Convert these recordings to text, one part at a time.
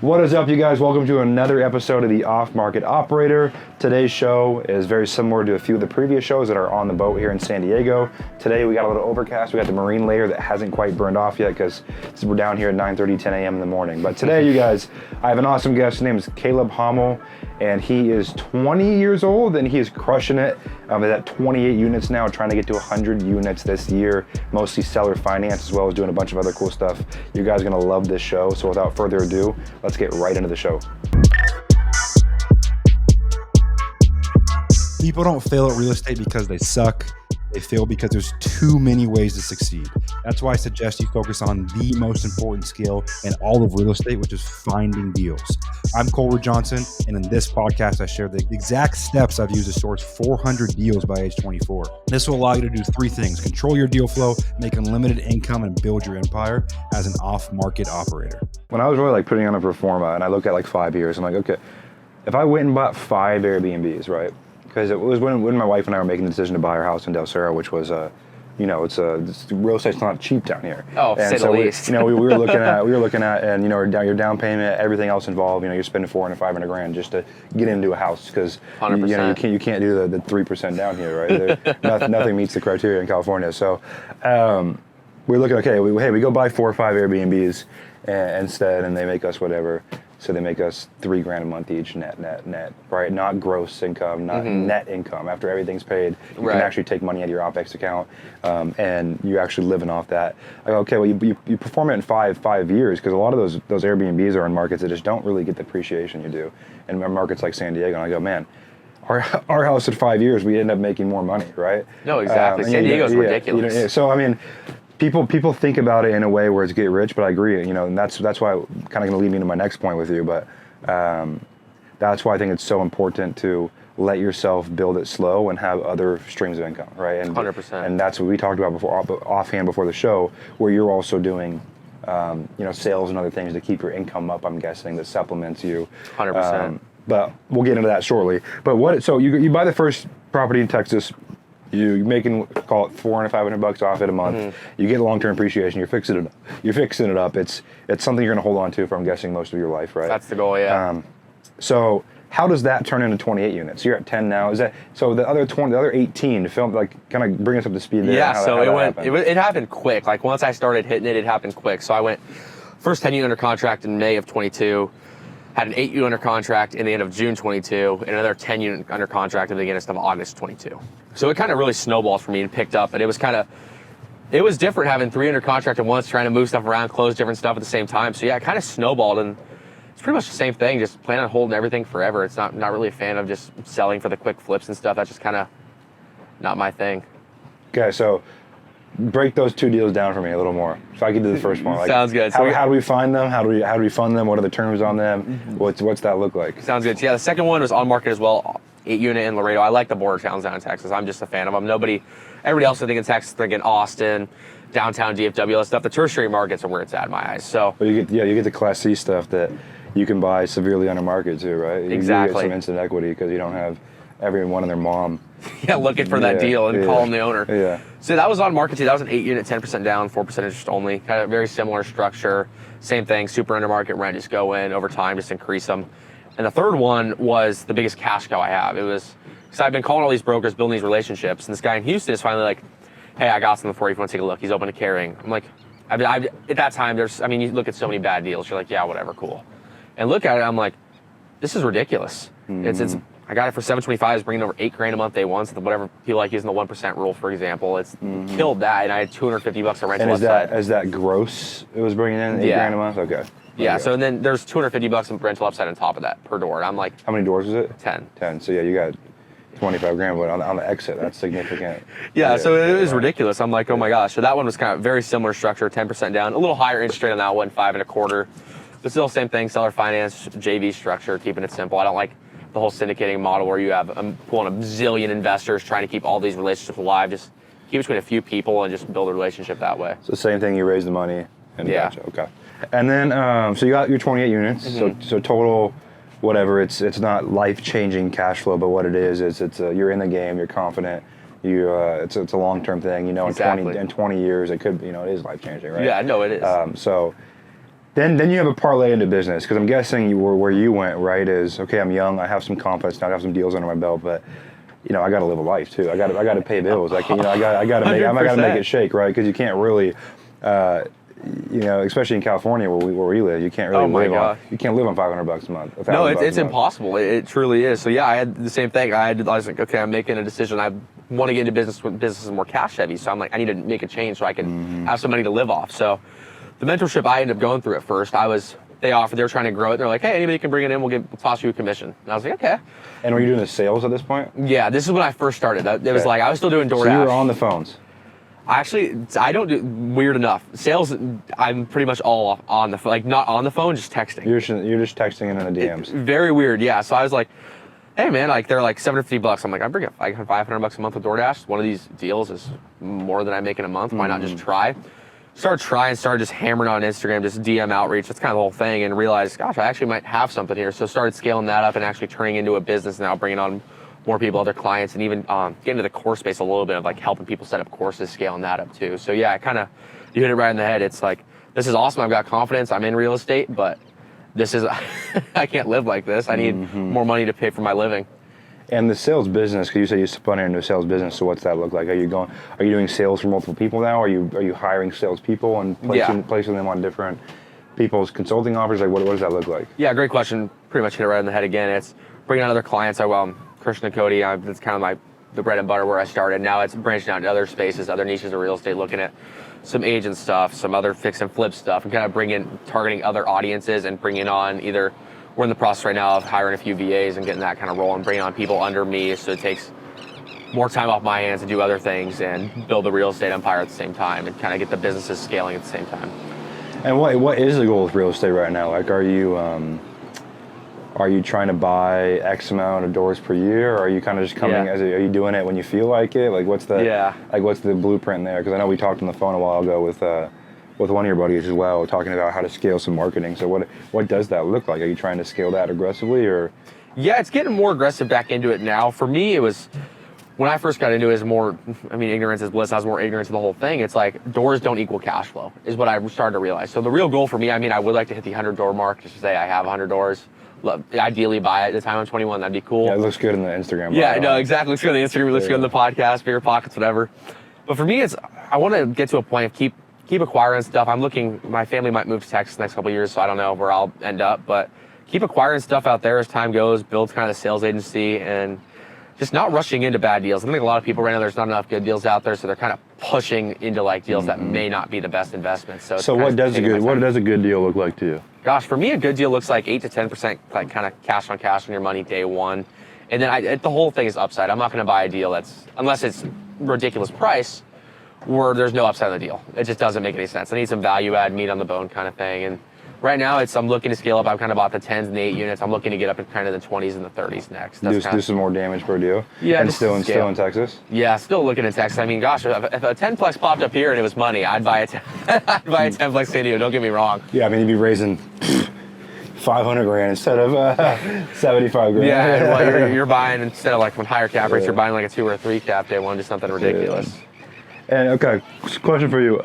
What is up, you guys? Welcome to another episode of the Off Market Operator. Today's show is very similar to a few of the previous shows that are on the boat here in San Diego. Today we got a little overcast. We got the marine layer that hasn't quite burned off yet because we're down here at 9:30, 10 a.m. in the morning. But today, you guys, I have an awesome guest. His name is Caleb Hommel, and he is 20 years old, and he is crushing it. He's at 28 units now, trying to get to 100 units this year, mostly seller finance, as well as doing a bunch of other cool stuff. You guys are gonna love this show. So without further ado, let's get right into the show. People don't fail at real estate because they suck. They fail because there's too many ways to succeed. That's why I suggest you focus on the most important skill in all of real estate, which is finding deals. I'm Ruud-Johnson, and in this podcast, I share the exact steps I've used to source 400 deals by age 24. This will allow you to do three things: control your deal flow, make unlimited income, and build your empire as an off-market operator. When I was really putting on a pro forma and I look at 5 years, I'm like, okay, if I went and bought 5 Airbnbs, right? Because it was when my wife and I were making the decision to buy our house in Del Cerro, which was real estate's not cheap down here. Oh, and say so the least. we were looking at, and your down payment, everything else involved. You're spending $400-500 grand just to get into a house because you can't do the 3% down here, right? Nothing meets the criteria in California. So we're looking, okay, we go buy 4 or 5 Airbnbs instead, and they make us whatever. So they make us $3 grand a month each, net, right? Not gross income, not net income. After everything's paid, you can actually take money out of your OPEX account, and you're actually living off that. I go, okay, well, you perform it in five years, because a lot of those Airbnbs are in markets that just don't really get the appreciation you do. And markets like San Diego, and I go, man, our house in 5 years, we end up making more money, right? No, exactly. San Diego's ridiculous. So, I mean, People think about it in a way where it's get rich, but I agree, and that's why I'm kind of going to lead me to my next point with you, but that's why I think it's so important to let yourself build it slow and have other streams of income, right? And 100%. And that's what we talked about offhand before the show, where you're also doing sales and other things to keep your income up, I'm guessing, that supplements you. 100%. But we'll get into that shortly. But so you buy the first property in Texas. You're making, call it $400-500 off it a month. You get long-term appreciation. You're fixing it up. It's something you're going to hold on to for, I'm guessing, most of your life, right? That's the goal, yeah. So how does that turn into 28 units? You're at 10 now. Is that so? The other 18 to film, kind of bring us up to speed there. Yeah. So it happened quick. Like once I started hitting it, it happened quick. So I went first 10 unit under contract in May of 22. Had an 8 unit under contract in the end of June 22, and another 10 unit under contract at the beginning of August 22. So it kind of really snowballed for me and picked up, and it was different having 3 under contract at once, trying to move stuff around, close different stuff at the same time. So yeah, it kind of snowballed, and it's pretty much the same thing, just plan on holding everything forever. It's not really a fan of just selling for the quick flips and stuff. That's just kind of not my thing. Okay, so break those 2 deals down for me a little more, so I can do the first one. Sounds good. How do we find them? How do we fund them? What are the terms on them? What's that look like? Sounds good. So yeah, the second one was on market as well, 8 unit in Laredo. I like the border towns down in Texas. I'm just a fan of them. Everybody else I think in Texas, thinking Austin, downtown DFW, all that stuff. The tertiary markets are where it's at in my eyes. So you get the Class C stuff that you can buy severely under market too, right? Exactly. You get some instant equity because you don't have everyone and their mom. Yeah, looking for that deal and calling the owner. Yeah. So that was on market too. That was an 8 unit, 10% down, 4% interest only. Kind of very similar structure. Same thing, super under market rent, just go in over time, just increase them. And the third one was the biggest cash cow I have. It was, because I've been calling all these brokers, building these relationships, and this guy in Houston is finally like, hey, I got something for you if you want to take a look. He's open to carrying. I'm like, at that time, you look at so many bad deals, you're like, yeah, whatever, cool. And look at it, I'm like, this is ridiculous. I got it for $725, it's bringing over $8 grand a month day one, so whatever people like using the 1% rule, for example, it's killed that, and I had $250 of rental upside. And is that gross it was bringing in, $8 grand a month? Okay. Yeah, so and then there's $250 in rental upside on top of that per door, and I'm like... How many doors is it? 10. 10, so yeah, you got 25 grand, but on the exit, that's significant. Yeah, so it was ridiculous. I'm like, oh my gosh. So that one was kind of very similar structure, 10% down, a little higher interest rate on that one, 5.25. But still same thing, seller finance, JV structure, keeping it simple. I don't like the whole syndicating model where you have pulling a zillion investors trying to keep all these relationships alive. Just keep it between a few people and just build a relationship that way. So same thing, you raise the money and gotcha. Okay. And then so you got your 28 units. So total, whatever. It's not life-changing cash flow, but what it is it's you're in the game. You're confident. It's a long-term thing. Exactly. In 20 years it could it is life-changing, right? Yeah, no, it is. So Then you have a parlay into business, because I'm guessing you were where you went, right? Is okay. I'm young. I have some confidence now. I have some deals under my belt, but I got to live a life too. I got to pay bills. I got to make it shake, right? Because you can't really, especially in California where we live, you can't really you can't live on $500 a month. No, it's impossible. It truly is. So yeah, I had the same thing. I was like, okay, I'm making a decision. I want to get into business when business is more cash heavy. So I'm like, I need to make a change so I can have some money to live off. So the mentorship I ended up going through at first, they were trying to grow it. They're like, hey, anybody can bring it in, we'll toss you a commission. And I was like, okay. And were you doing the sales at this point? Yeah, this is when I first started. It was like, I was still doing DoorDash. So you were on the phones? Actually, I don't do, weird enough. Sales, I'm pretty much all on the phone, like not on the phone, just texting. You're just texting in the DMs. Very weird, yeah. So I was like, hey man, like they're like $750. I'm like, I'm bringing $500 a month with DoorDash. One of these deals is more than I make in a month. Why not just try? Started just hammering on Instagram, just DM outreach. That's kind of the whole thing, and realized, gosh, I actually might have something here. So started scaling that up and actually turning into a business now, bringing on more people, other clients, and even get into the course space a little bit of like helping people set up courses, scaling that up too. So yeah, you hit it right in the head. It's like, this is awesome. I've got confidence. I'm in real estate, but this is, I can't live like this. I need more money to pay for my living. And the sales business, because you said you spun into a sales business, so what's that look like? Are you doing sales for multiple people now? Are you hiring salespeople and placing them on different people's consulting offers? Like what does that look like? Yeah, great question. Pretty much hit it right in the head again. It's bringing on other clients. Christian and Cody, that's kind of the bread and butter where I started. Now it's branching out to other spaces, other niches of real estate, looking at some agent stuff, some other fix and flip stuff, and kind of targeting other audiences and bringing on we're in the process right now of hiring a few VAs and getting that kind of rolling, bringing on people under me, so it takes more time off my hands to do other things and build the real estate empire at the same time and kind of get the businesses scaling at the same time. And what is the goal with real estate right now? Like, are you trying to buy X amount of doors per year, or are you kind of just coming are you doing it when you feel like it? Like what's the blueprint there? Because I know we talked on the phone a while ago with one of your buddies as well, talking about how to scale some marketing. So what does that look like? Are you trying to scale that aggressively, or? Yeah, it's getting more aggressive back into it now. For me, it was, when I first got into it, ignorance is bliss. I was more ignorant to the whole thing. It's like doors don't equal cash flow is what I started to realize. So the real goal for me, I would like to hit the 100 door mark, just to say I have 100 doors. Ideally by the time I'm 21, that'd be cool. Yeah, it looks good in the Instagram. Yeah, no, exactly. Looks good on the Instagram, looks good in the podcast, bigger pockets, whatever. But for me, I want to get to a point of keep acquiring stuff. My family might move to Texas the next couple of years, so I don't know where I'll end up, but keep acquiring stuff out there as time goes, build kind of the sales agency, and just not rushing into bad deals. I think a lot of people right now, there's not enough good deals out there, so they're kind of pushing into like deals that may not be the best investments. So what does a good deal look like to you? Gosh, for me, a good deal looks like 8 to 10%, like kind of cash on your money day one. And then the whole thing is upside. I'm not going to buy a deal unless it's ridiculous price, where there's no upside on the deal. It just doesn't make any sense. I need some value add, meat on the bone kind of thing. And right now, I'm looking to scale up. I've kind of bought the 10s and the 8 units. I'm looking to get up in kind of the 20s and the 30s next. Do some more damage per deal? Yeah. And still in Texas? Yeah, still looking in Texas. Gosh, if a 10-plex popped up here and it was money, I'd buy a 10-plex studio. Don't get me wrong. Yeah, you'd be raising $500,000 instead of $75,000. Yeah, well, you're buying, instead of like when higher cap rates, you're buying like a 2 or a 3 cap day one, just something ridiculous. Yeah. And okay, question for you.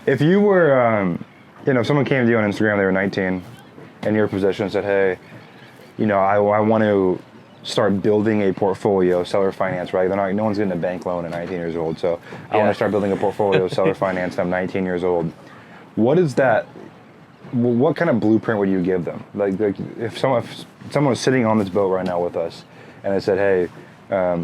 If you were, if someone came to you on Instagram, they were 19, in your position and said, hey, I want to start building a portfolio, seller finance, right? No one's getting a bank loan at 19 years old, so I want to start building a portfolio, seller finance, and I'm 19 years old. What kind of blueprint would you give them? Like if someone was sitting on this boat right now with us, and they said, hey,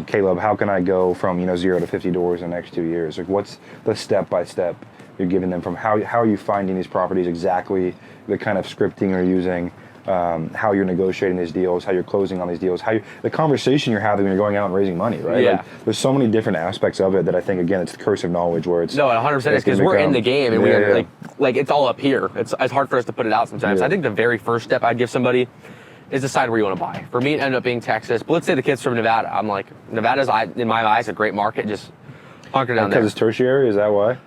Caleb, how can I go from 0 to 50 doors in the next 2 years? Like, what's the step-by-step you're giving them from how are you finding these properties, exactly the kind of scripting you're using, how you're negotiating these deals, how you're closing on these deals, the conversation you're having when you're going out and raising money, right? Yeah. Like, there's so many different aspects of it that I think, again, it's the curse of knowledge where it's... No, 100% is because we're in the game and we're like it's all up here. It's hard for us to put it out sometimes. Yeah. I think the very first step I'd give somebody is decide where you want to buy. For me, it ended up being Texas. But let's say the kid's from Nevada. I'm like, Nevada's, in my eyes, a great market. Just hunker down there. Because it's tertiary, is that why?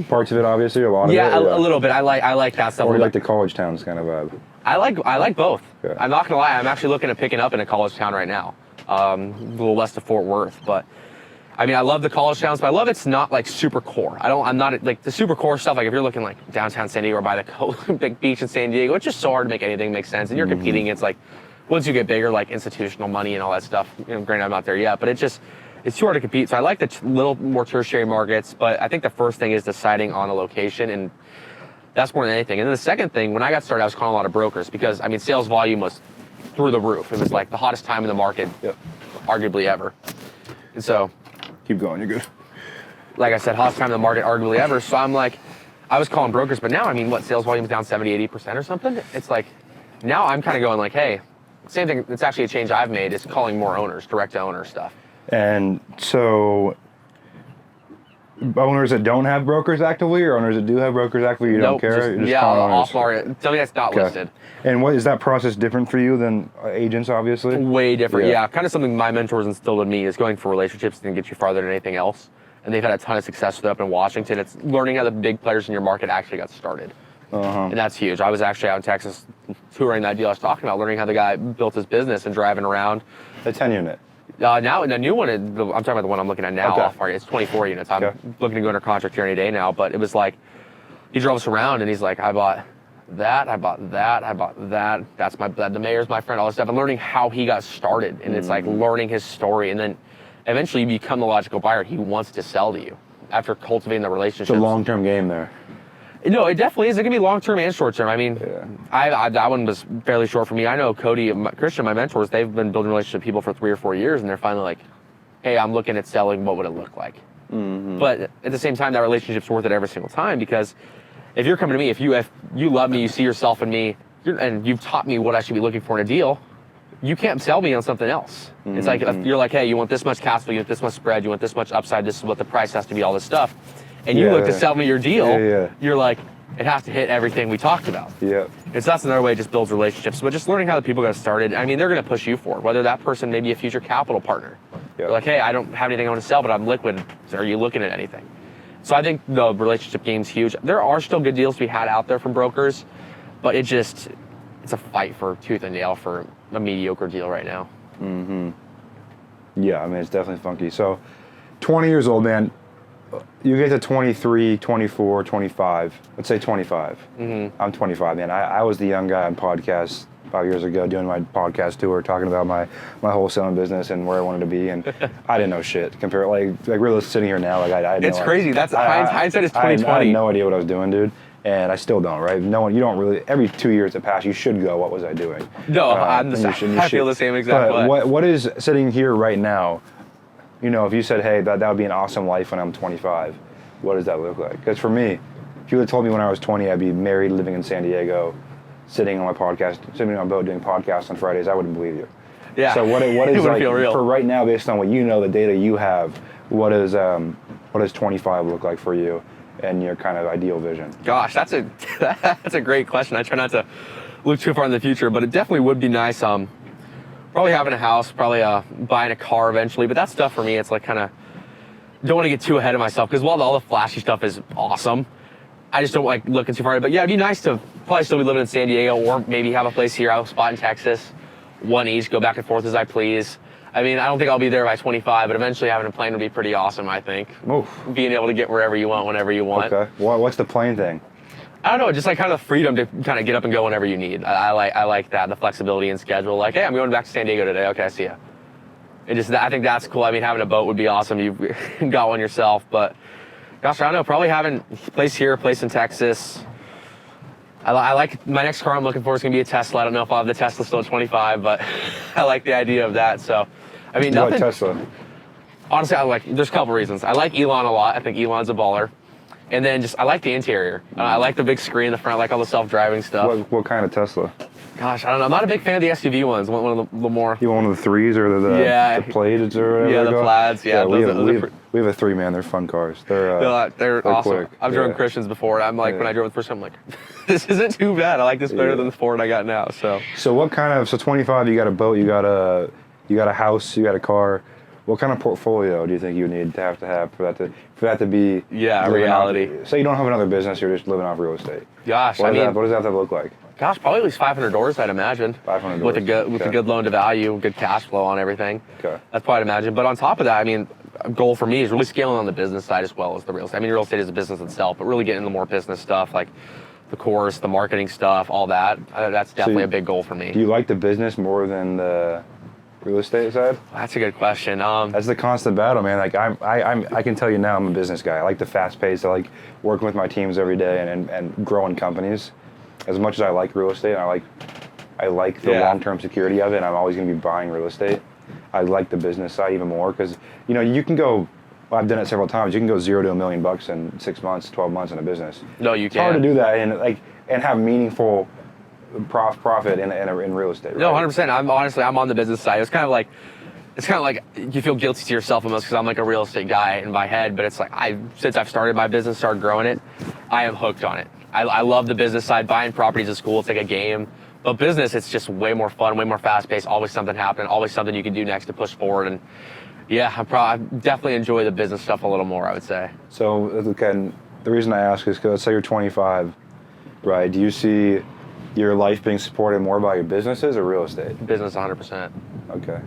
Parts of it, obviously, a lot of it. Yeah, a little bit. I like that stuff. Or you like the college towns kind of vibe? I like both. Yeah. I'm not gonna lie. I'm actually looking at picking up in a college town right now. A little west of Fort Worth, but I mean, I love the college towns, but I love it's not like super core. I'm not like the super core stuff. Like if you're looking like downtown San Diego or by the big beach in San Diego, it's just so hard to make anything make sense. And you're competing against like, once you get bigger, like institutional money and all that stuff. Granted, I'm not there yet, but it's too hard to compete. So I like the little more tertiary markets, but I think the first thing is deciding on a location, and that's more than anything. And then the second thing, when I got started, I was calling a lot of brokers because I mean, sales volume was through the roof. It was like the hottest time in the market, arguably ever. And so. Keep going, you're good. Like I said, hottest time in the market, arguably ever. So I'm like, I was calling brokers, but now, I mean, what, sales volume's down 70, 80% or something? It's like, now I'm kind of going like, hey, same thing, it's actually a change I've made, is calling more owners, direct to owner stuff. And so, owners that don't have brokers actively, or owners that do have brokers actively, you don't care? You're just calling owners. Off market. Tell me that's not listed. And what is that process different for you than agents, obviously? Way different, yeah. Kind of something my mentors instilled in me is going for relationships and get you farther than anything else. And they've had a ton of success with it up in Washington. It's learning how the big players in your market actually got started. And that's huge. I was actually out in Texas touring that deal I was talking about, learning how the guy built his business and driving around. The 10 unit. Now, the new one, I'm talking about the one I'm looking at now, off market. It's 24 units. I'm looking to go under contract here any day now, but it was like, he drove us around and he's like, I bought that, I bought that, I bought that. The mayor's my friend, all this stuff. And learning how he got started. And it's like learning his story. And then eventually you become the logical buyer. He wants to sell to you after cultivating the relationship. It's a long-term game there. No, it definitely is. It can be long-term and short-term. I mean, that one was fairly short for me. I know Cody and Christian, my mentors, they've been building relationships with people for 3 or 4 years, and they're finally like, hey, I'm looking at selling. What would it look like? But at the same time, that relationship's worth it every single time, because if you're coming to me, if you love me, you see yourself in me, and you've taught me what I should be looking for in a deal, you can't sell me on something else. It's like, if you're like, hey, you want this much cash flow, you want this much spread, you want this much upside, this is what the price has to be, all this stuff. And you look to sell me your deal, you're like, it has to hit everything we talked about. And so that's another way it just builds relationships. But just learning how the people got started, I mean, they're going to push you forward, whether that person may be a future capital partner. They're like, hey, I don't have anything I want to sell, but I'm liquid. So are you looking at anything? So I think the relationship game's huge. There are still good deals to be had out there from brokers, but it's a fight for tooth and nail for a mediocre deal right now. Yeah, I mean, it's definitely funky. So 20 years old, man. You get to 23, 24, 25. Let's say 25. I'm 25, man. I was the young guy on podcasts 5 years ago doing my podcast tour, talking about my wholesaling business and where I wanted to be, and I didn't know shit. Compared, like we're sitting here now, like I had it's crazy. That's hindsight is 2020. I had no idea what I was doing, dude. And I still don't, right? No one, you don't really. Every 2 years that pass, you should go, what was I doing? No, I'm the same. I feel the same exact way. What is sitting here right now? You know, if you said, hey, that would be an awesome life when I'm 25, what does that look like? Because for me, if you would have told me when I was 20 I'd be married, living in San Diego, sitting on a boat doing podcasts on Fridays, I wouldn't believe you. Yeah. So what is like real. For right now, based on what you know, the data you have, what does 25 look like for you and your kind of ideal vision? Gosh, that's a great question. I try not to look too far in the future, but it definitely would be nice. Probably having a house, probably buying a car eventually, but that stuff for me, it's like kind of, don't want to get too ahead of myself, because while all the flashy stuff is awesome, I just don't like looking too far. But yeah, it'd be nice to probably still be living in San Diego, or maybe have a place here, I have a spot in Texas, one each, go back and forth as I please. I mean, I don't think I'll be there by 25, but eventually having a plane would be pretty awesome, I think. Oof. Being able to get wherever you want, whenever you want. Okay. What's the plane thing? I don't know, just like kind of the freedom to kind of get up and go whenever you need. I like that, the flexibility and schedule. Like, hey, I'm going back to San Diego today. Okay, I see ya. I think that's cool. I mean, having a boat would be awesome. You've got one yourself, but gosh, I don't know. Probably having a place here, a place in Texas. I like my next car I'm looking for is going to be a Tesla. I don't know if I'll have the Tesla still at 25, but I like the idea of that. So, I mean, nothing. You like Tesla? Honestly, there's a couple reasons. I like Elon a lot. I think Elon's a baller. And then I like the interior. I like the big screen in the front. I like all the self-driving stuff. What kind of Tesla? Gosh, I don't know. I'm not a big fan of the SUV ones. I want one of the more... You want one of the threes or the Plaids or whatever? Yeah, the Plaids. Yeah, we have a 3, man. They're fun cars. They're awesome. Quick. I've driven Christians before. I'm like, when I drove it the first time, I'm like, this isn't too bad. I like this better than the Ford I got now. So what kind of... So 25, you got a boat, you got a house, you got a car. What kind of portfolio do you think you need to have for that to be a reality? Say you don't have another business, you're just living off real estate. Gosh, what does that have to look like? Gosh, probably at least 500 doors, I'd imagine. 500 doors. With a good loan to value, good cash flow on everything. Okay. That's what I'd imagine. But on top of that, I mean, goal for me is really scaling on the business side as well as the real estate. I mean, real estate is a business itself, but really getting into more business stuff like the course, the marketing stuff, all that. That's definitely a big goal for me. Do you like the business more than the real estate side? That's a good question. That's the constant battle, man. Like I can tell you now, I'm a business guy. I like the fast pace. I like working with my teams every day and growing companies. As much as I like real estate, I like the long-term security of it. And I'm always going to be buying real estate. I like the business side even more because you can go. Well, I've done it several times. You can go $0 to $1 million in 6 months, 12 months in a business. No, you can't. It's hard to do that and have meaningful profit in real estate. Right? No, 100%. I'm on the business side. It's kind of like you feel guilty to yourself almost because I'm like a real estate guy in my head, but it's like since I've started my business, started growing it, I am hooked on it. I love the business side. Buying properties is cool. It's like a game. But business, it's just way more fun, way more fast paced. Always something happening. Always something you can do next to push forward. And yeah, I definitely enjoy the business stuff a little more, I would say. So, again, the reason I ask is because let's say you're 25, right? Do you see your life being supported more by your businesses or real estate? Business, 100%. Okay.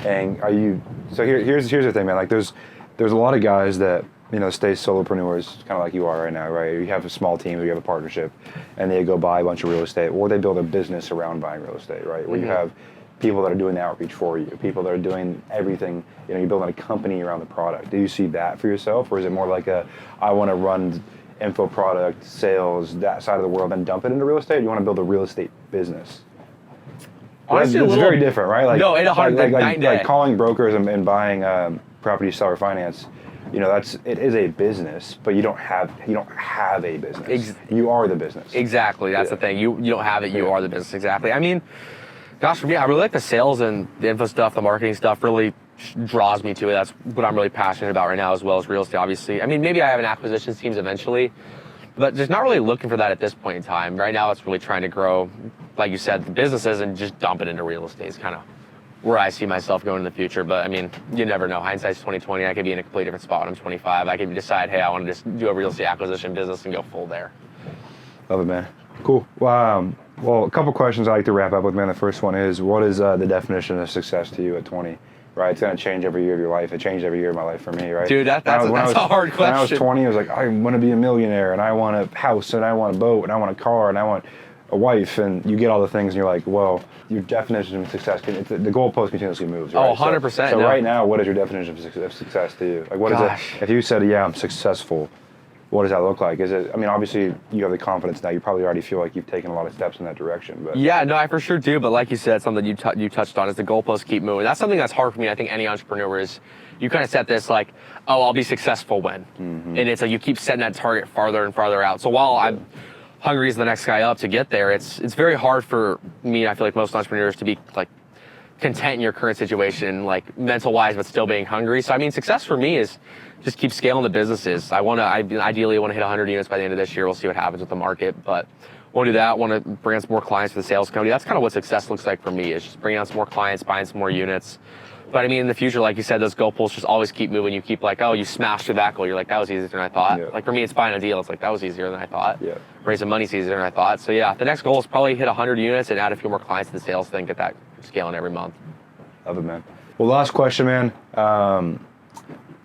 And are you? So here's the thing, man. Like there's a lot of guys that stay solopreneurs, kind of like you are right now, right? You have a small team, or you have a partnership, and they go buy a bunch of real estate, or they build a business around buying real estate, right? Where you have people that are doing the outreach for you, people that are doing everything. You're building a company around the product. Do you see that for yourself, or is it more like I want to run info product, sales, that side of the world, and dump it into real estate? Or you want to build a real estate business? Honestly, it's very different, right? Like, no, like calling brokers and buying property seller finance. It is a business, but you don't have a business. You are the business. Exactly, that's the thing. You don't have it. You are the business. Exactly. I mean, gosh, for me, I really like the sales and the info stuff, the marketing stuff. Really draws me to it. That's what I'm really passionate about right now, as well as real estate. Obviously, I mean, maybe I have an acquisitions teams eventually, but just not really looking for that at this point in time. Right now, it's really trying to grow, like you said, the businesses and just dump it into real estate. It's kind of where I see myself going in the future. But I mean, you never know. Hindsight's 20/20. I could be in a completely different spot when I'm 25. I could decide, hey, I want to just do a real estate acquisition business and go full there. Love it, man. Cool. Well, a couple questions I like to wrap up with, man. The first one is, what is the definition of success to you at 20? Right, it's going to change every year of your life. It changed every year of my life for me, right? Dude, that's a hard question. When I was 20, I was like, I want to be a millionaire, and I want a house, and I want a boat, and I want a car, and I want a wife, and you get all the things, and you're like, well, your definition of success, the goalpost continuously moves, right? Oh, 100%. So right now, what is your definition of success to you? Like, what is it? If you said, yeah, I'm successful, what does that look like? Is it? I mean, obviously, you have the confidence now. You probably already feel like you've taken a lot of steps in that direction. But yeah, no, I for sure do. But like you said, something you touched on is the goalposts keep moving. That's something that's hard for me. I think any entrepreneur is. You kind of set this like, oh, I'll be successful when, and it's like you keep setting that target farther and farther out. So while I'm hungry as the next guy up to get there, it's very hard for me. I feel like most entrepreneurs to be like content in your current situation, like mental wise, but still being hungry. So I mean, success for me is just keep scaling the businesses. I ideally want to hit 100 units by the end of this year. We'll see what happens with the market, but want to do that. Want to bring on some more clients for the sales company. That's kind of what success looks like for me, is just bringing on some more clients, buying some more units. But I mean, in the future, like you said, those goalposts just always keep moving. You keep like, oh, you smashed through that goal. You're like, that was easier than I thought. Yeah. Like for me, it's buying a deal. It's like, that was easier than I thought. Yeah. Raising money's easier than I thought. So yeah, the next goal is probably hit 100 units and add a few more clients to the sales thing, get that scaling every month. Love it, man. Well, last question, man.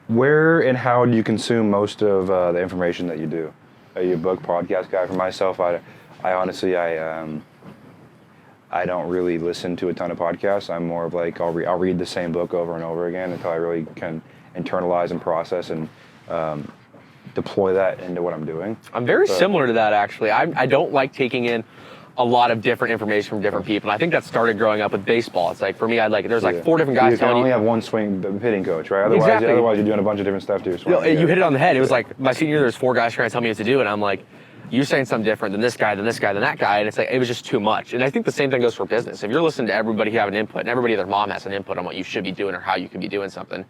Where and how do you consume most of the information that you do? Are you a book, podcast guy? For myself, I honestly, I don't really listen to a ton of podcasts. I'm more of like, I'll read the same book over and over again until I really can internalize and process and deploy that into what I'm doing. I'm very similar to that, actually. I don't like taking in a lot of different information from different people. And I think that started growing up with baseball. It's like, for me, there's like 4 different guys telling you. You can only have one swing hitting coach, right? Otherwise you're doing a bunch of different stuff to your swing. You hit it on the head. It was like, my senior year, there's 4 guys trying to tell me what to do, and I'm like, you're saying something different than this guy, than this guy, than that guy, and it's like, it was just too much. And I think the same thing goes for business. If you're listening to everybody who have an input, and everybody, their mom has an input on what you should be doing or how you could be doing something.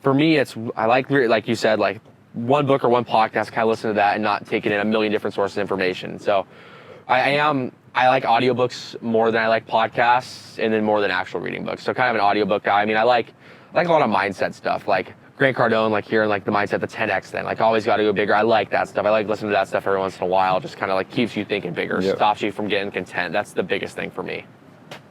For me, I like you said, like one book or one podcast, kind of listen to that and not taking in a million different sources of information. So I like audiobooks more than I like podcasts, and then more than actual reading books. So kind of an audiobook guy. I mean, I like a lot of mindset stuff, like Grant Cardone, like hearing like the mindset, the 10X thing, like always got to go bigger. I like that stuff. I like listening to that stuff every once in a while. Just kind of like keeps you thinking bigger, stops you from getting content. That's the biggest thing for me.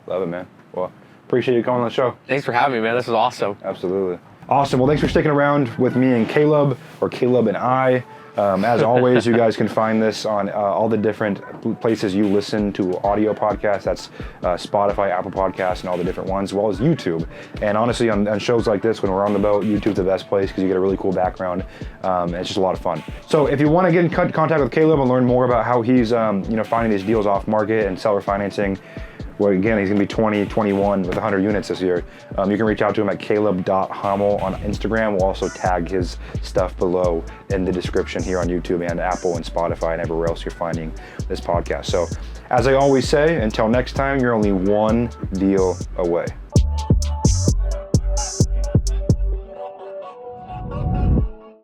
Love it, man. Well, appreciate you coming on the show. Thanks for having me, man. This is awesome. Absolutely. Awesome. Well, thanks for sticking around with me and Caleb, or Caleb and I. As always, you guys can find this on all the different places you listen to audio podcasts. That's Spotify, Apple Podcasts, and all the different ones, as well as YouTube. And honestly, on shows like this, when we're on the boat, YouTube's the best place because you get a really cool background. It's just a lot of fun. So if you want to get in contact with Caleb and learn more about how he's finding these deals off market and seller financing, well, again, he's going to be 2021 with 100 units this year. You can reach out to him at caleb.hommel on Instagram. We'll also tag his stuff below in the description here on YouTube and Apple and Spotify and everywhere else you're finding this podcast. So as I always say, until next time, you're only one deal away.